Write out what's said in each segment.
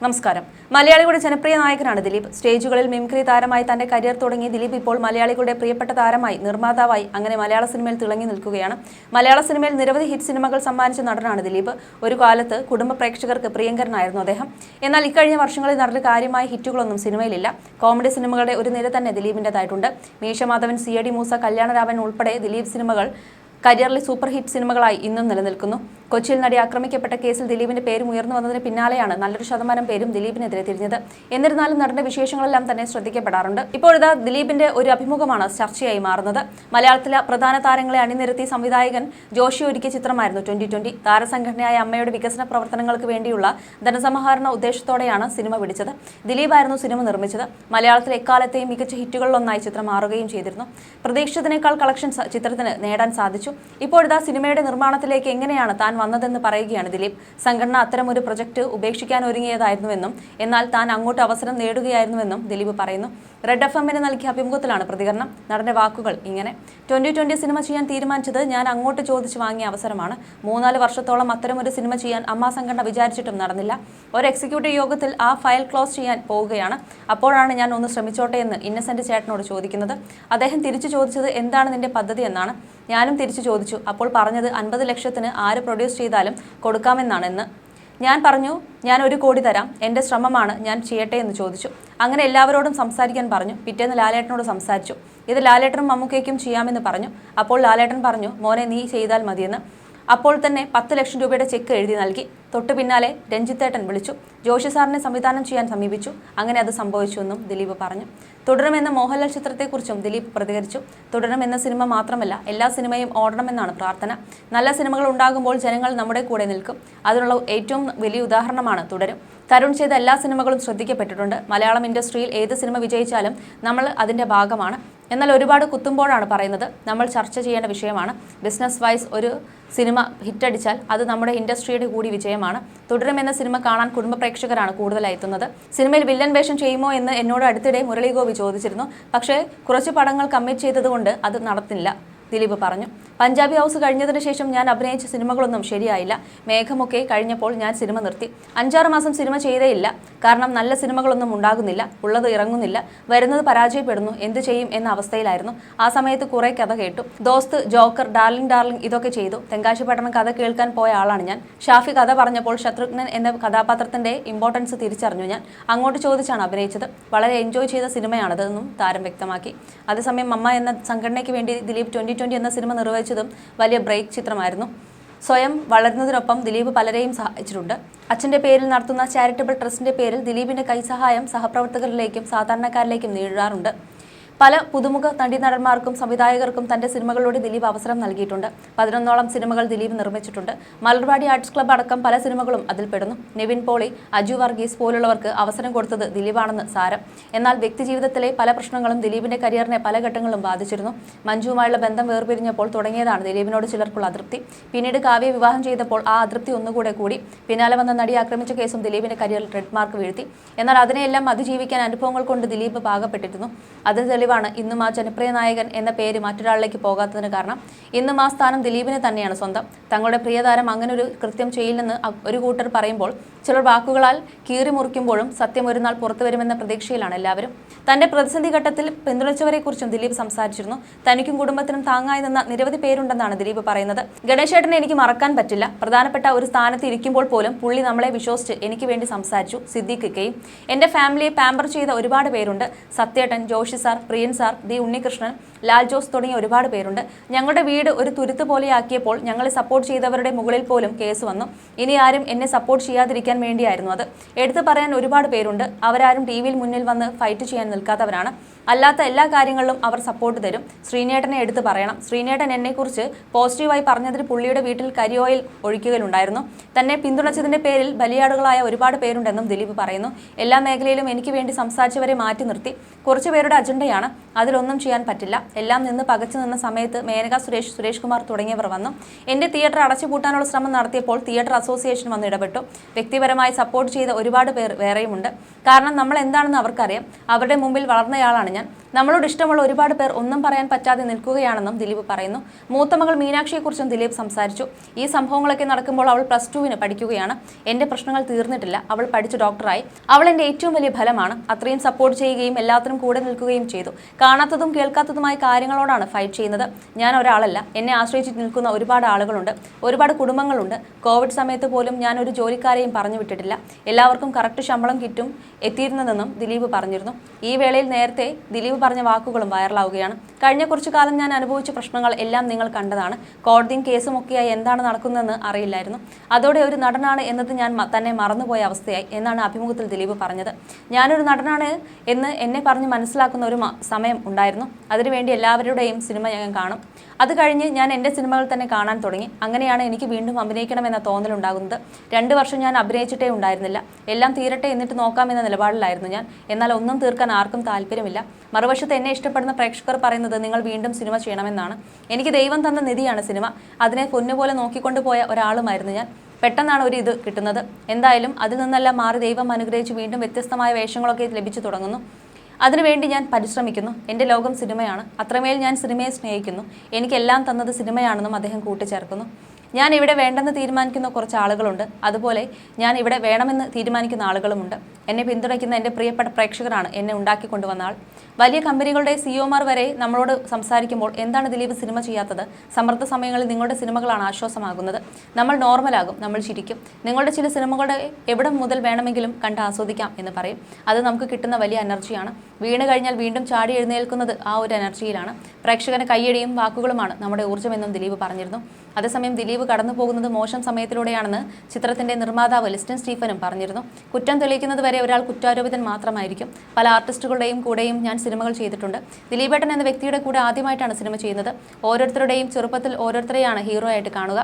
നമസ്കാരം. മലയാളികളുടെ ജനപ്രിയ നായകനാണ് ദിലീപ്. സ്റ്റേജുകളിൽ മിമിക്രി താരമായി തന്റെ കരിയർ തുടങ്ങിയ ദിലീപ് ഇപ്പോൾ മലയാളികളുടെ പ്രിയപ്പെട്ട താരമായി, നിർമ്മാതാവായി അങ്ങനെ മലയാള സിനിമയിൽ തിളങ്ങി നിൽക്കുകയാണ്. മലയാള സിനിമയിൽ നിരവധി ഹിറ്റ് സിനിമകൾ സമ്മാനിച്ച നടനാണ് ദിലീപ്. ഒരു കാലത്ത് കുടുംബ പ്രേക്ഷകർക്ക് പ്രിയങ്കരനായിരുന്നു അദ്ദേഹം. എന്നാൽ ഇക്കഴിഞ്ഞ വർഷങ്ങളിൽ നടന്ന കാര്യമായ ഹിറ്റുകളൊന്നും സിനിമയിലില്ല. കോമഡി സിനിമകളുടെ ഒരു നിര തന്നെ ദിലീപിന്റേതായിട്ടുണ്ട്. മീശ മാധവൻ, CID മൂസ, കല്യാണരാമൻ ഉൾപ്പെടെ ദിലീപ് സിനിമകൾ കരിയറിലെ സൂപ്പർ ഹിറ്റ് സിനിമകളായി ഇന്നും നിലനിൽക്കുന്നു. കൊച്ചിയിൽ നടി ആക്രമിക്കപ്പെട്ട കേസിൽ ദിലീപിന്റെ പേരും ഉയർന്നു വന്നതിന് പിന്നാലെയാണ് നല്ലൊരു ശതമാനം പേരും ദിലീപിനെതിരെ തിരിഞ്ഞത്. എന്നിരുന്നാലും നടന്റെ വിശേഷങ്ങളെല്ലാം തന്നെ ശ്രദ്ധിക്കപ്പെടാറുണ്ട്. ഇപ്പോഴിതാ ദിലീപിന്റെ ഒരു അഭിമുഖമാണ് ചർച്ചയായി മാറുന്നത്. മലയാളത്തിലെ പ്രധാന താരങ്ങളെ അണിനിരത്തി സംവിധായകൻ ജോഷി ഒരുക്കിയ ചിത്രമായിരുന്നു 2020. താരസംഘടനയായ അമ്മയുടെ വികസന പ്രവർത്തനങ്ങൾക്ക് വേണ്ടിയുള്ള ധനസമാഹരണ ഉദ്ദേശത്തോടെയാണ് സിനിമ പിടിച്ചത്. ദിലീപായിരുന്നു സിനിമ നിർമ്മിച്ചത്. മലയാളത്തിലെ എക്കാലത്തെയും മികച്ച ഹിറ്റുകളിലൊന്നായി ചിത്രം മാറുകയും ചെയ്തിരുന്നു. പ്രതീക്ഷിച്ചതിനേക്കാൾ കളക്ഷൻ ചിത്രത്തിന് നേടാൻ സാധിച്ചു. ഇപ്പോഴിതാ സിനിമയുടെ നിർമ്മാണത്തിലേക്ക് എങ്ങനെയാണ് താൻ വന്നതെന്ന് പറയുകയാണ് ദിലീപ്. സംഘടന അത്തരമൊരു പ്രൊജക്ട് ഉപേക്ഷിക്കാൻ ഒരുങ്ങിയതായിരുന്നുവെന്നും എന്നാൽ താൻ അങ്ങോട്ട് അവസരം നേടുകയായിരുന്നുവെന്നും ദിലീപ് പറയുന്നു. റെഡ് FM-ന് നൽകിയ അഭിമുഖത്തിലാണ് പ്രതികരണം. നടന്റെ വാക്കുകൾ ഇങ്ങനെ: 2020 സിനിമ ചെയ്യാൻ തീരുമാനിച്ചത് ഞാൻ അങ്ങോട്ട് ചോദിച്ചു വാങ്ങിയ അവസരമാണ്. 3-4 വർഷത്തോളം അത്തരമൊരു സിനിമ ചെയ്യാൻ അമ്മ സംഘടന വിചാരിച്ചിട്ടും നടന്നില്ല. ഒരു എക്സിക്യൂട്ടീവ് യോഗത്തിൽ ആ ഫയൽ ക്ലോസ് ചെയ്യാൻ പോവുകയാണ്. അപ്പോഴാണ് ഞാൻ ഒന്ന് ശ്രമിച്ചോട്ടെ എന്ന് ഇന്നസെന്റ് ചേട്ടനോട് ചോദിക്കുന്നത്. അദ്ദേഹം തിരിച്ചു ചോദിച്ചത് എന്താണ് നിന്റെ പദ്ധതി എന്നാണ്. ഞാനും തിരിച്ചു ചോദിച്ചു. അപ്പോൾ പറഞ്ഞത് 50 ലക്ഷത്തിന് ആര് പ്രൊഡ്യൂസ് ചെയ്താലും കൊടുക്കാമെന്നാണെന്ന്. ഞാൻ പറഞ്ഞു, ഞാൻ 1 കോടി തരാം, എൻ്റെ ശ്രമമാണ്, ഞാൻ ചെയ്യട്ടെ എന്ന് ചോദിച്ചു. അങ്ങനെ എല്ലാവരോടും സംസാരിക്കാൻ പറഞ്ഞു. പിറ്റേന്ന് ലാലേട്ടനോട് സംസാരിച്ചു. ഇത് ലാലേട്ടനും മമ്മൂക്കയ്ക്കും ചെയ്യാമെന്ന് പറഞ്ഞു. അപ്പോൾ ലാലേട്ടൻ പറഞ്ഞു, മോനെ നീ ചെയ്താൽ മതിയെന്ന്. അപ്പോൾ തന്നെ 10 ലക്ഷം രൂപയുടെ ചെക്ക് എഴുതി നൽകി. തൊട്ടു പിന്നാലെ രഞ്ജിത്തേട്ടൻ വിളിച്ചു. ജോഷി സാറിനെ സംവിധാനം ചെയ്യാൻ സമീപിച്ചു. അങ്ങനെ അത് സംഭവിച്ചുവെന്നും ദിലീപ് പറഞ്ഞു. തുടരുമെന്ന മോഹൻലാൽ ചിത്രത്തെക്കുറിച്ചും ദിലീപ് പ്രതികരിച്ചു. തുടരുമെന്ന സിനിമ മാത്രമല്ല, എല്ലാ സിനിമയും ഓടണമെന്നാണ് പ്രാർത്ഥന. നല്ല സിനിമകൾ ഉണ്ടാകുമ്പോൾ ജനങ്ങൾ നമ്മുടെ കൂടെ നിൽക്കും. അതിനുള്ള ഏറ്റവും വലിയ ഉദാഹരണമാണ് തുടരും. തരുൺ ചെയ്ത എല്ലാ സിനിമകളും ശ്രദ്ധിക്കപ്പെട്ടിട്ടുണ്ട്. മലയാളം ഇൻഡസ്ട്രിയിൽ ഏത് സിനിമ വിജയിച്ചാലും നമ്മൾ അതിൻ്റെ ഭാഗമാണ്. എന്നാൽ ഒരുപാട് കുത്തുമ്പോഴാണ് പറയുന്നത്. നമ്മൾ ചർച്ച ചെയ്യേണ്ട വിഷയമാണ്. ബിസിനസ് വൈസ് ഒരു സിനിമ ഹിറ്റടിച്ചാൽ അത് നമ്മുടെ ഇൻഡസ്ട്രിയുടെ കൂടി വിജയമാണ്. തുടരുമെന്ന സിനിമ കാണാൻ കുടുംബ പ്രേക്ഷകരാണ് കൂടുതലായി എത്തുന്നത്. സിനിമയിൽ വില്ലൻ വേഷം ചെയ്യുമോ എന്ന് എന്നോട് അടുത്തിടെ മുരളി ഗോപി ചോദിച്ചിരുന്നു. പക്ഷേ കുറച്ച് പടങ്ങൾ കമ്മിറ്റ് ചെയ്തതുകൊണ്ട് അത് നടത്തില്ല, ദിലീപ് പറഞ്ഞു. പഞ്ചാബി ഹൗസ് കഴിഞ്ഞതിന് ശേഷം ഞാൻ അഭിനയിച്ച സിനിമകളൊന്നും ശരിയായില്ല. മേഘമൊക്കെ കഴിഞ്ഞപ്പോൾ ഞാൻ സിനിമ നിർത്തി. 5-6 മാസം സിനിമ ചെയ്തേയില്ല. കാരണം നല്ല സിനിമകളൊന്നും ഉണ്ടാകുന്നില്ല, ഉള്ളത് ഇറങ്ങുന്നില്ല, വരുന്നത് പരാജയപ്പെടുന്നു, എന്ത് ചെയ്യും എന്ന അവസ്ഥയിലായിരുന്നു. ആ സമയത്ത് കുറെ കഥ കേട്ടു. ദോസ്ത്, ജോക്കർ, ഡാർലിംഗ് ഇതൊക്കെ ചെയ്തു. തെങ്കാശി പട്ടണം കഥ കേൾക്കാൻ പോയ ആളാണ് ഞാൻ. ഷാഫി കഥ പറഞ്ഞപ്പോൾ ശത്രുഘ്നൻ എന്ന കഥാപാത്രത്തിന്റെ ഇമ്പോർട്ടൻസ് തിരിച്ചറിഞ്ഞു ഞാൻ. അങ്ങോട്ട് ചോദിച്ചാണ് അഭിനയിച്ചത്. വളരെ എൻജോയ് ചെയ്ത സിനിമയാണതെന്നും താരം വ്യക്തമാക്കി. അതേസമയം അമ്മ എന്ന സംഘടനയ്ക്ക് വേണ്ടി ദിലീപ് 2020 എന്ന സിനിമ നിർവഹിച്ചതും വലിയ ബ്രേക്ക് ചിത്രമായിരുന്നു. സ്വയം വളരുന്നതിനൊപ്പം ദിലീപ് പലരെയും സഹായിച്ചിട്ടുണ്ട്. അച്ഛൻ്റെ പേരിൽ നടത്തുന്ന ചാരിറ്റബിൾ ട്രസ്റ്റിന്റെ പേരിൽ ദിലീപിന്റെ കൈസഹായം സഹപ്രവർത്തകരിലേക്കും സാധാരണക്കാരിലേക്കും നീടാറുണ്ട്. പല പുതുമുഖ നടന്മാർക്കും സംവിധായകർക്കും തന്റെ സിനിമകളിലൂടെ ദിലീപ് അവസരം നൽകിയിട്ടുണ്ട്. 11ഓളം സിനിമകൾ ദിലീപ് നിർമ്മിച്ചിട്ടുണ്ട്. മലർവാടി ആർട്സ് ക്ലബ്ബ് അടക്കം പല സിനിമകളും അതിൽപ്പെടുന്നു. നിവിൻ പോളി, അജു വർഗീസ് പോലുള്ളവർക്ക് അവസരം കൊടുത്തത് ദിലീപാണെന്ന് സാരം. എന്നാൽ വ്യക്തിജീവിതത്തിലെ പല പ്രശ്നങ്ങളും ദിലീപിന്റെ കരിയറിനെ പല ഘട്ടങ്ങളിലും ബാധിച്ചിരുന്നു. മഞ്ജുവുമായുള്ള ബന്ധം വേർപിരിഞ്ഞപ്പോൾ തുടങ്ങിയതാണ് ദിലീപിനോട് ചിലർക്കുള്ള അതൃപ്തി. പിന്നീട് കാവ്യ വിവാഹം ചെയ്തപ്പോൾ ആ അതൃപ്തി ഒന്നുകൂടെ കൂടി. പിന്നാലെ വന്ന നടി ആക്രമിച്ച കേസും ദിലീപിന്റെ കരിയറിൽ റെഡ് മാർക്ക് വീഴ്ത്തി. എന്നാൽ അതിനെയെല്ലാം അതിജീവിക്കാൻ അനുഭവങ്ങൾ കൊണ്ട് ദിലീപ് പാകപ്പെട്ടിരുന്നു. അതിന് ഇന്നും ആ ജനപ്രിയ നായകൻ എന്ന പേര് മറ്റൊരാളിലേക്ക് പോകാത്തതിന് കാരണം. ഇന്നും ആ സ്ഥാനം ദിലീപിന് തന്നെയാണ് സ്വന്തം. തങ്ങളുടെ പ്രിയതാരം അങ്ങനെ ഒരു കൃത്യം ചെയ്യില്ലെന്ന് ഒരു കൂട്ടർ പറയുമ്പോൾ ചിലർ വാക്കുകളാൽ കീറി മുറിക്കുമ്പോഴും സത്യം ഒരു നാൾ പുറത്തു വരുമെന്ന പ്രതീക്ഷയിലാണ് എല്ലാവരും. തന്റെ പ്രതിസന്ധി ഘട്ടത്തിൽ പിന്തുണച്ചവരെക്കുറിച്ചും ദിലീപ് സംസാരിച്ചിരുന്നു. തനിക്കും കുടുംബത്തിനും താങ്ങായി നിന്ന നിരവധി പേരുണ്ടെന്നാണ് ദിലീപ് പറയുന്നത്. ഗണേശേട്ടനെ എനിക്ക് മറക്കാൻ പറ്റില്ല. പ്രധാനപ്പെട്ട ഒരു സ്ഥാനത്ത് ഇരിക്കുമ്പോൾ പോലും പുള്ളി നമ്മളെ വിശ്വസിച്ച് എനിക്ക് വേണ്ടി സംസാരിച്ചു. സിദ്ദീഖിക്കയും എന്റെ ഫാമിലിയെ പാമ്പർ ചെയ്ത ഒരുപാട് പേരുണ്ട്. സത്യേട്ടൻ, ജോഷി സാർ, പ്രിയൻ സാർ, ഡി ഉണ്ണികൃഷ്ണൻ, ലാൽ ജോസ് തുടങ്ങിയ ഒരുപാട് പേരുണ്ട്. ഞങ്ങളുടെ വീട് ഒരു തുരുത്ത് പോലെയാക്കിയപ്പോൾ ഞങ്ങളെ സപ്പോർട്ട് ചെയ്തവരുടെ മുകളിൽ പോലും കേസ് വന്നു. ഇനി ആരും എന്നെ സപ്പോർട്ട് ചെയ്യാതിരിക്കാൻ വേണ്ടിയായിരുന്നു അത്. എടുത്തു പറയാൻ ഒരുപാട് പേരുണ്ട്. അവരാരും ടിവിയിൽ മുന്നിൽ വന്ന് ഫൈറ്റ് ചെയ്യാൻ നിൽക്കാത്തവരാണ്. അല്ലാത്ത എല്ലാ കാര്യങ്ങളിലും അവർ സപ്പോർട്ട് തരും. ശ്രീനേട്ടനെ എടുത്ത് പറയണം. ശ്രീനേട്ടൻ എന്നെക്കുറിച്ച് പോസിറ്റീവായി പറഞ്ഞതിന് പുള്ളിയുടെ വീട്ടിൽ കരിയോയിൽ ഒഴിക്കുകയുണ്ടായിരുന്നു. തന്നെ പിന്തുണച്ചതിന്റെ പേരിൽ ബലിയാടുകളായ ഒരുപാട് പേരുണ്ടെന്നും ദിലീപ് പറയുന്നു. എല്ലാ മേഖലയിലും എനിക്ക് വേണ്ടി സംസാരിച്ചവരെ മാറ്റി നിർത്തി. കുറച്ചു പേരുടെ അജണ്ടയാണ്, അതിലൊന്നും ചെയ്യാൻ പറ്റില്ല. എല്ലാം നിന്ന് പകച്ചു നിന്ന സമയത്ത് മേനക സുരേഷ് കുമാർ തുടങ്ങിയവർ വന്നു. എന്റെ തിയേറ്റർ അടച്ചുപൂട്ടാനുള്ള ശ്രമം നടത്തിയപ്പോൾ തിയേറ്റർ അസോസിയേഷൻ വന്ന് ഇടപെട്ടു. വ്യക്തിപരമായി സപ്പോർട്ട് ചെയ്ത ഒരുപാട് പേർ വേറെയുമുണ്ട്. കാരണം നമ്മൾ എന്താണെന്ന് അവർക്കറിയാം. അവരുടെ മുമ്പിൽ വളർന്നയാളാണ് ഞാൻ. നമ്മളോട് ഇഷ്ടമുള്ള ഒരുപാട് പേർ ഒന്നും പറയാൻ പറ്റാതെ നിൽക്കുകയാണെന്നും ദിലീപ് പറയുന്നു. മൂത്ത മകൾ മീനാക്ഷിയെക്കുറിച്ചും ദിലീപ് സംസാരിച്ചു. ഈ സംഭവങ്ങളൊക്കെ നടക്കുമ്പോൾ അവൾ +2 പഠിക്കുകയാണ്. എന്റെ പ്രശ്നങ്ങൾ തീർന്നിട്ടില്ല. അവൾ പഠിച്ച് ഡോക്ടറായി. അവൾ എന്റെ ഏറ്റവും വലിയ ഫലമാണ്. അത്രയും സപ്പോർട്ട് ചെയ്യുകയും എല്ലാത്തിനും കൂടെ നിൽക്കുകയും ചെയ്തു. കാണാത്തതും കേൾക്കാത്തതുമായ കാര്യങ്ങളോടാണ് ഫൈറ്റ് ചെയ്യുന്നത്. ഞാൻ ഒരാളല്ല. എന്നെ ആശ്രയിച്ച് നിൽക്കുന്ന ഒരുപാട് ആളുകളുണ്ട്, ഒരുപാട് കുടുംബങ്ങളുണ്ട്. കോവിഡ് സമയത്ത് പോലും ഞാൻ ഒരു ജോലിക്കാരെയും പറഞ്ഞു വിട്ടിട്ടില്ല. എല്ലാവർക്കും കറക്റ്റ് ശമ്പളം കിട്ടും എത്തിയിരുന്നതെന്നും ദിലീപ് പറഞ്ഞിരുന്നു. ഈ വേളയിൽ നേരത്തെ ദിലീപ് പറഞ്ഞ വാക്കുകളും വൈറലാവുകയാണ്. കഴിഞ്ഞ കുറച്ചു കാലം ഞാൻ അനുഭവിച്ച പ്രശ്നങ്ങൾ എല്ലാം നിങ്ങൾ കണ്ടതാണ്. കോടതിയും കേസും ഒക്കെയായി എന്താണ് നടക്കുന്നതെന്ന് അറിയില്ലായിരുന്നു. അതോടെ ഒരു നടനാണ് എന്നത് ഞാൻ തന്നെ മറന്നുപോയ അവസ്ഥയായി എന്നാണ് അഭിമുഖത്തിൽ ദിലീപ് പറഞ്ഞത്. ഞാനൊരു നടനാണ് എന്ന് എന്നെ പറഞ്ഞ് മനസ്സിലാക്കുന്ന ഒരു സമയം ഉണ്ടായിരുന്നു. അതിനുവേണ്ടി എല്ലാവരുടെയും സിനിമ ഞാൻ കാണും. അത് കഴിഞ്ഞ് ഞാൻ എൻ്റെ സിനിമകൾ തന്നെ കാണാൻ തുടങ്ങി. അങ്ങനെയാണ് എനിക്ക് വീണ്ടും അഭിനയിക്കണമെന്ന തോന്നലുണ്ടാകുന്നത്. 2 വർഷം ഞാൻ അഭിനയിച്ചിട്ടേ ഉണ്ടായിരുന്നില്ല. എല്ലാം തീരട്ടെ എന്നിട്ട് നോക്കാമെന്ന നിലപാടിലായിരുന്നു ഞാൻ. എന്നാൽ ഒന്നും തീർക്കാൻ ആർക്കും താല്പര്യമില്ല. മറുവശത്ത് എന്നെ ഇഷ്ടപ്പെടുന്ന പ്രേക്ഷകർ പറയുന്നത് നിങ്ങൾ വീണ്ടും സിനിമ ചെയ്യണമെന്നാണ്. എനിക്ക് ദൈവം തന്ന നിധിയാണ് സിനിമ. അതിനെ പൊന്നുപോലെ നോക്കിക്കൊണ്ടുപോയ ഒരാളുമായിരുന്നു ഞാൻ. പെട്ടെന്നാണ് ഒരു ഇത് കിട്ടുന്നത്. എന്തായാലും അതിൽ നിന്നെല്ലാം മാറി ദൈവം അനുഗ്രഹിച്ച് വീണ്ടും വ്യത്യസ്തമായ വേഷങ്ങളൊക്കെ ലഭിച്ചു തുടങ്ങുന്നു. അതിനുവേണ്ടി ഞാൻ പരിശ്രമിക്കുന്നു. എൻ്റെ ലോകം സിനിമയാണ്. അത്രമേൽ ഞാൻ സിനിമയെ സ്നേഹിക്കുന്നു. എനിക്കെല്ലാം തന്നത് സിനിമയാണെന്നും അദ്ദേഹം കൂട്ടിച്ചേർക്കുന്നു. ഞാൻ ഇവിടെ വേണ്ടെന്ന് തീരുമാനിക്കുന്ന കുറച്ച് ആളുകളുണ്ട്. അതുപോലെ ഞാൻ ഇവിടെ വേണമെന്ന് തീരുമാനിക്കുന്ന ആളുകളുമുണ്ട്. എന്നെ പിന്തുണയ്ക്കുന്ന എൻ്റെ പ്രിയപ്പെട്ട പ്രേക്ഷകരാണ് എന്നെ ഉണ്ടാക്കിക്കൊണ്ടുവന്ന ആൾ. വലിയ കമ്പനികളുടെ സിഇഒമാർ വരെ നമ്മളോട് സംസാരിക്കുമ്പോൾ എന്താണ് ദിലീപ് സിനിമ ചെയ്യാത്തത്? സമ്മർദ്ദ സമയങ്ങളിൽ നിങ്ങളുടെ സിനിമകളാണ് ആശ്വാസമാകുന്നത്. നമ്മൾ നോർമലാകും, നമ്മൾ ചിരിക്കും. നിങ്ങളുടെ ചില സിനിമകളുടെ എവിടെ മുതൽ വേണമെങ്കിലും കണ്ട് ആസ്വദിക്കാം എന്ന് പറയും. അത് നമുക്ക് കിട്ടുന്ന വലിയ എനർജിയാണ്. വീണ് കഴിഞ്ഞാൽ വീണ്ടും ചാടി എഴുന്നേൽക്കുന്നത് ആ ഒരു എനർജിയിലാണ്. പ്രേക്ഷകന് കയ്യടിയും വാക്കുകളുമാണ് നമ്മുടെ ഊർജ്ജമെന്നും ദിലീപ് പറഞ്ഞിരുന്നു. അതേസമയം ദിലീപ് കടന്നു പോകുന്നത് മോശം സമയത്തിലൂടെയാണെന്ന് ചിത്രത്തിന്റെ നിർമ്മാതാവ് ലിസ്റ്റൻ സ്റ്റീഫനും പറഞ്ഞിരുന്നു. കുറ്റം തെളിയിക്കുന്നത് വരെ ഒരാൾ കുറ്റാരോപിതൻ മാത്രമായിരിക്കും. പല ആർട്ടിസ്റ്റുകളുടെയും കൂടെയും ഞാൻ സിനിമകൾ ചെയ്തിട്ടുണ്ട്. ദിലീപേട്ടൻ എന്ന വ്യക്തിയുടെ കൂടെ ആദ്യമായിട്ടാണ് സിനിമ ചെയ്യുന്നത്. ഓരോരുത്തരുടെയും ചെറുപ്പത്തിൽ ഓരോരുത്തരെയാണ് ഹീറോ ആയിട്ട് കാണുക.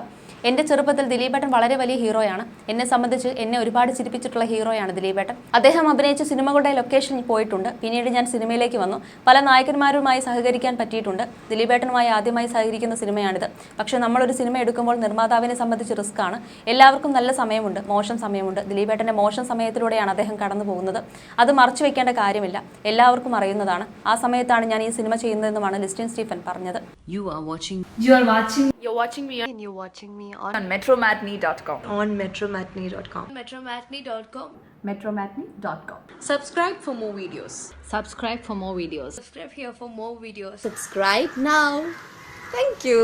എൻ്റെ ചെറുപ്പത്തിൽ ദിലീപേട്ടൻ വളരെ വലിയ ഹീറോയാണ്. എന്നെ സംബന്ധിച്ച് എന്നെ ഒരുപാട് ചിരിപ്പിച്ചിട്ടുള്ള ഹീറോയാണ് ദിലീപേട്ടൻ. അദ്ദേഹം അഭിനയിച്ച സിനിമകളുടെ ലൊക്കേഷനിൽ പോയിട്ടുണ്ട്. പിന്നീട് ഞാൻ സിനിമയിലേക്ക് വന്നു. പല നായകന്മാരുമായി സഹകരിക്കാൻ പറ്റിയിട്ടുണ്ട്. ദിലീപേട്ടനുമായി ആദ്യമായി സഹകരിക്കുന്ന സിനിമയാണിത്. പക്ഷേ നമ്മളൊരു സിനിമ എടുക്കുമ്പോൾ നിർമ്മാതാവിനെ സംബന്ധിച്ച് റിസ്ക് ആണ്. എല്ലാവർക്കും നല്ല സമയമുണ്ട്, മോശം സമയമുണ്ട്. ദിലീപേട്ടൻ്റെ മോശം സമയത്തിലൂടെയാണ് അദ്ദേഹം കടന്നു പോകുന്നത്. അത് മറച്ചു വെക്കേണ്ട കാര്യമില്ല, എല്ലാവർക്കും അറിയുന്നതാണ്. ആ സമയത്താണ് ഞാൻ ഈ സിനിമ ചെയ്യുന്നതെന്നുമാണ് ലിസ്റ്റൻ സ്റ്റീഫൻ പറഞ്ഞത്. You're watching me on metromatney.com. on metromatney.com. metromatney.com. Subscribe for more videos. Subscribe for more videos. Subscribe here for more videos. Subscribe now. Thank you.